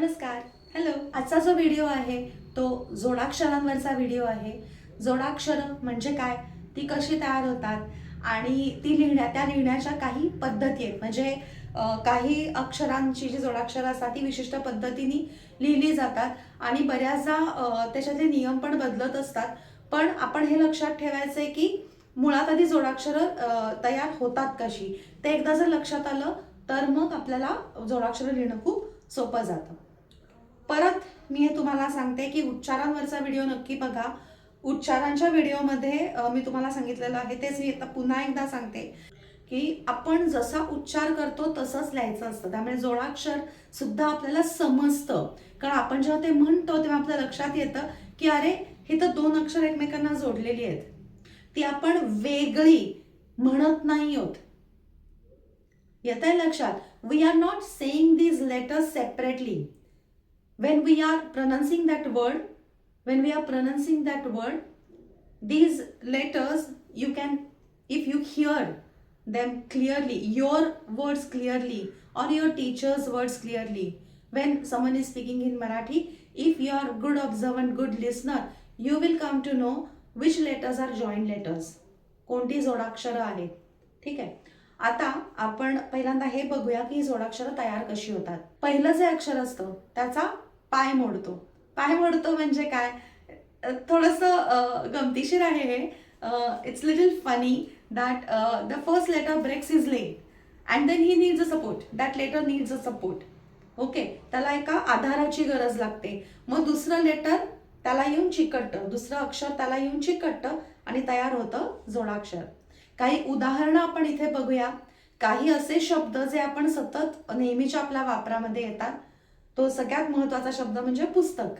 नमस्कार, हॅलो. आजचा जो व्हिडिओ आहे तो जोडाक्षरांवरचा व्हिडिओ आहे. जोडाक्षरं म्हणजे काय, ती कशी तयार होतात आणि त्या लिहिण्याच्या काही पद्धती आहेत. म्हणजे काही अक्षरांची जी जोडाक्षरं असतात ती विशिष्ट पद्धतीने लिहिली जातात आणि बऱ्याचदा त्याच्यातले नियम पण बदलत असतात. पण आपण हे लक्षात ठेवायचं आहे की मुळात आधी जोडाक्षरं तयार होतात कशी, ते एकदा जर लक्षात आलं तर मग आपल्याला जोडाक्षरं लिहिणं खूप सोपं जातं. परत मी हे तुम्हाला सांगते की उच्चारांवरचा व्हिडिओ नक्की बघा. उच्चारांच्या व्हिडिओमध्ये मी तुम्हाला सांगितलेलं आहे तेच मी आता पुन्हा एकदा सांगते की आपण जसा उच्चार करतो तसंच लिहायचं असतं. त्यामुळे जोडाक्षर सुद्धा आपल्याला समजतं, कारण आपण जेव्हा ते म्हणतो तेव्हा आपल्या लक्षात येतं की अरे हे तर दोन अक्षर एकमेकांना जोडलेली आहेत, ती आपण वेगळी म्हणत नाही आहोत. येत आहे लक्षात? We are not saying these letters separately. when we are pronouncing that word, these letters, you can, if you hear them clearly, your words clearly or your teacher's words clearly, when someone is speaking in Marathi, if you are good observant, good listener, you will come to know which letters are joined letters, कोणती जोडाक्षरं आहेत. ठीक आहे. आता आपण पहिल्यांदा हे बघूया की जोडाक्षरं तयार कशी होतात. पहिलं जे अक्षर असतं त्याचा पाय मोडतो. पाय मोडतो म्हणजे काय, थोडंसं गमतीशीर आहे हे. It's little funny that the first letter breaks his leg and then he needs a support. That letter needs a support. Okay, त्याला एका आधाराची गरज लागते. मग दुसरं लेटर त्याला येऊन चिकटतं, दुसरं अक्षर त्याला येऊन चिकटतं आणि तयार होतं जोडाक्षर. काही उदाहरणं आपण इथे बघूया. काही असे शब्द जे आपण सतत नेहमीच्या आपल्या वापरामध्ये येतात. तो सगळ्यात महत्वाचा शब्द म्हणजे पुस्तक.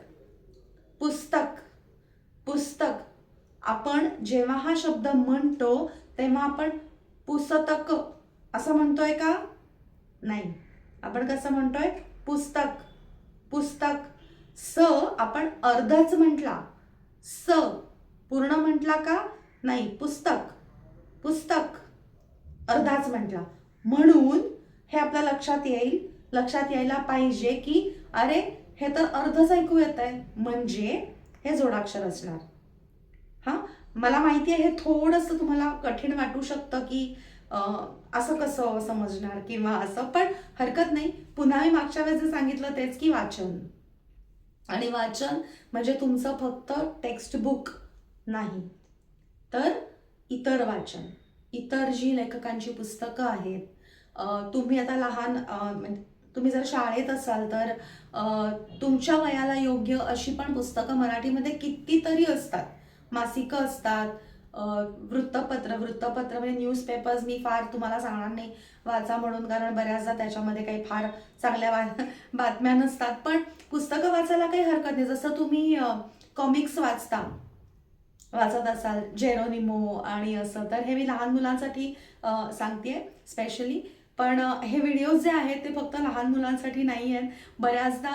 पुस्तक, पुस्तक. आपण जेव्हा हा शब्द म्हणतो तेव्हा आपण पुस्तक असं म्हणतोय का? नाही. आपण कसं म्हणतोय? पुस्तक, पुस्तक. स आपण अर्धच म्हटला, स पूर्ण म्हटला का? नाही. पुस्तक, पुस्तक अर्धाच म्हटला. म्हणून हे आपल्या लक्षात यायला पाहिजे की अरे हे तर अर्धच ऐकू येत आहे, म्हणजे हे जोडाक्षर असणार. हा, मला माहिती आहे हे थोडंसं तुम्हाला कठीण वाटू शकतं की असं कसं समजणार किंवा असं, पण हरकत नाही. पुन्हा मी मागच्या वेळेस जे सांगितलं तेच की वाचन. आणि वाचन म्हणजे तुमचं फक्त टेक्स्ट बुक नाही, तर इतर वाचन, इतर जी लेखकांची पुस्तकं आहेत. तुम्ही आता तुम्ही जर शाळेत असाल तर तुमच्या वयाला योग्य अशी पण पुस्तकं मराठीमध्ये कितीतरी असतात. मासिकं असतात, वृत्तपत्र म्हणजे न्यूजपेपर्स मी फार तुम्हाला सांगणार नाही वाचा म्हणून, कारण बऱ्याचदा त्याच्यामध्ये काही फार चांगल्या बातम्या नसतात. पण पुस्तकं वाचायला काही हरकत नाही. जसं तुम्ही कॉमिक्स वाचत असाल, जेरोनिमो आणि असं, तर हे मी लहान मुलांसाठी सांगतेय स्पेशली. पण हे व्हिडिओज जे आहेत ते फक्त लहान मुलांसाठी नाही आहेत. बऱ्याचदा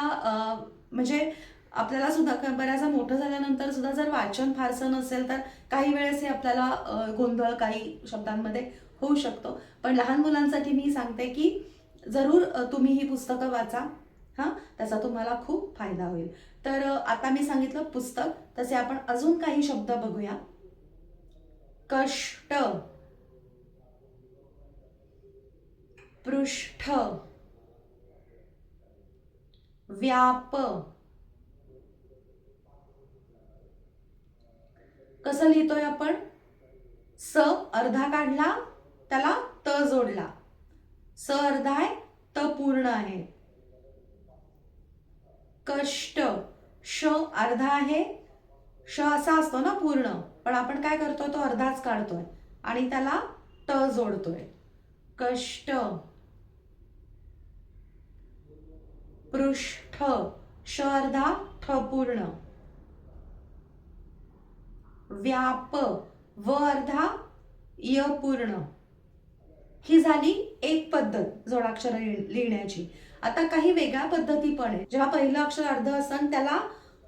म्हणजे आपल्याला सुद्धा बऱ्याचदा मोठं झाल्यानंतर सुद्धा जर वाचन फारसं नसेल तर काही वेळेस हे आपल्याला गोंधळ काही शब्दांमध्ये होऊ शकतो. पण लहान मुलांसाठी मी सांगते की जरूर तुम्ही ही पुस्तकं वाचा. हां, त्याचा तुम्हाला खूप फायदा होईल. तर आता मी सांगितलं पुस्तक, तसे आपण अजून काही शब्द बघूया. कष्ट, पृष्ठ, व्याप. कसं लिहितोय आपण? स अर्धा काढला, त्याला त जोडला. स अर्धा आहे, त पूर्ण आहे. कष्ट, श अर्धा आहे, श असा असतो ना पूर्ण, पण आपण काय करतोय, तो अर्धाच काढतोय आणि त्याला त जोडतोय. कष्ट. पृष्ठ, श अर्धा, ठ पूर्ण. व्याप, व अर्धा, य पूर्ण. ही झाली एक पद्धत जोडाक्षर लिहिण्याची. आता काही वेगळ्या पद्धती पण आहे. जेव्हा पहिलं अक्षर अर्ध असतं त्याला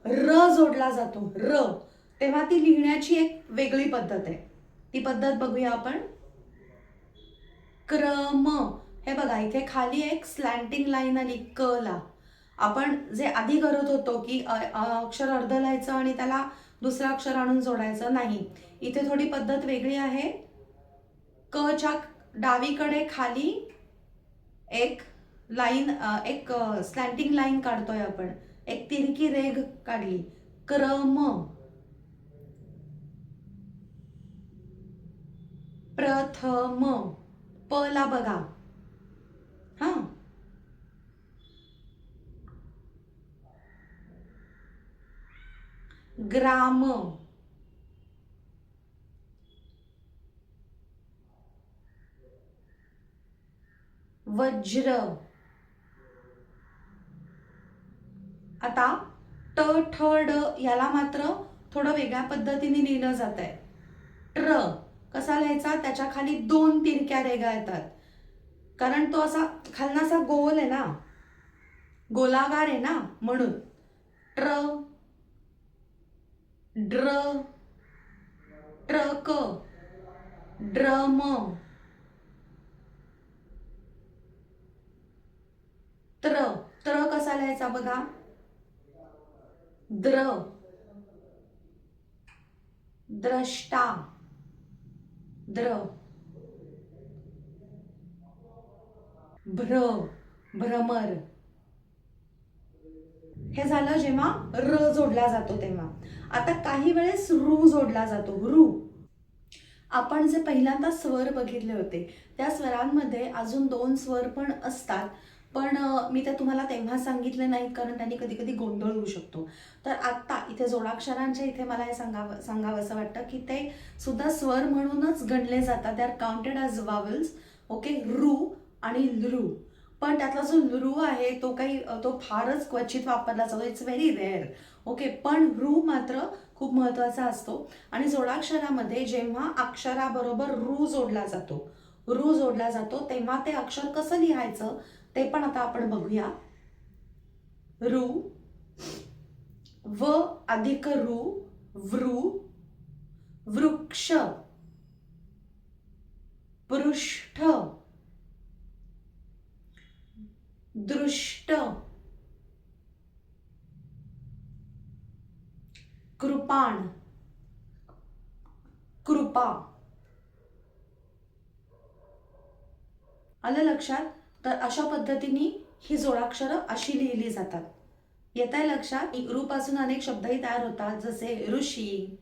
र जोडला जातो, र, तेव्हा ती लिहिण्याची एक वेगळी पद्धत आहे. ती पद्धत बघूया आपण. क्रम. हे बघा, इथे खाली एक स्लॅन्टिंग लाईन आली क ला, आपण जे आधी करत होतो की अक्षर अर्ध लिहायचं आणि त्याला दुसरं अक्षर आणून जोडायचं, नाही. इथे थोडी पद्धत वेगळी आहे. क च्या डावीकडे खाली एक लाईन, एक स्लॅन्टिंग लाईन काढतोय आपण, एक तिरकी रेघ काढली. क्रम, प्रथम, प ला बघा. हा, ग्राम, वज्र. आता ट ठ ड याला मात्र थोडं वेगळ्या पद्धतीने लिहिलं जात आहे. ट्र कसा लिहायचा, त्याच्या खाली 2 तिरक्या रेघा येतात, कारण तो असा खालना असा गोल आहे ना, गोलाकार आहे ना, म्हणून. ट्र, ड्र, ट्रक, ड्रम, त्र. त्र कसा लिहायचा बघा, द्र, द्रष्टा, द्र. भ्र, भ्रमर. हे झालं जेव्हा र जोडला जातो तेव्हा. आता काही वेळेस रू जोडला जातो. रू. आपण जे पहिल्यांदा स्वर बघितले होते त्या स्वरांमध्ये अजून 2 स्वर पण असतात, पण मी ते तुम्हाला तेव्हा सांगितले नाहीत, कारण त्यांनी कधी कधी गोंधळ होऊ शकतो. तर आत्ता इथे जोडाक्षरांच्या इथे मला हे सांगावंसं वाटतं की ते सुद्धा स्वर म्हणूनच गणले जातात. They are counted as vowels. Okay. रू आणि लृ. पण त्यातला जो लृ आहे तो फारच क्वचित वापरला जातो. It's very rare. ओके. पण रू मात्र खूप महत्त्वाचा असतो. आणि जोडाक्षरामध्ये जेव्हा अक्षराबरोबर रू जोडला जातो तेव्हा ते अक्षर कसं लिहायचं ते पण आता आपण बघूया. रू, व अधिक रू, वृ, वृक्ष, पृष्ठ, दृष्ट, कृपाण, कृपा. आलं लक्षात? तर अशा पद्धतीने ही जोडाक्षरं अशी लिहिली जातात. येत आहे लक्षात? रू पासून अनेक शब्दही तयार होतात, जसे ऋषी,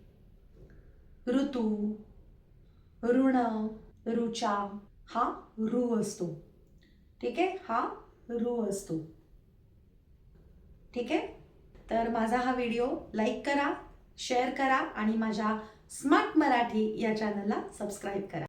ऋतू, ऋण, ऋचा. हा रू असतो. ठीक आहे. हा रू असतो. ठीक आहे. तर माझा हा व्हिडिओ लाईक करा, शेअर करा आणि माझ्या स्मार्ट मराठी या चॅनलला सबस्क्राईब करा.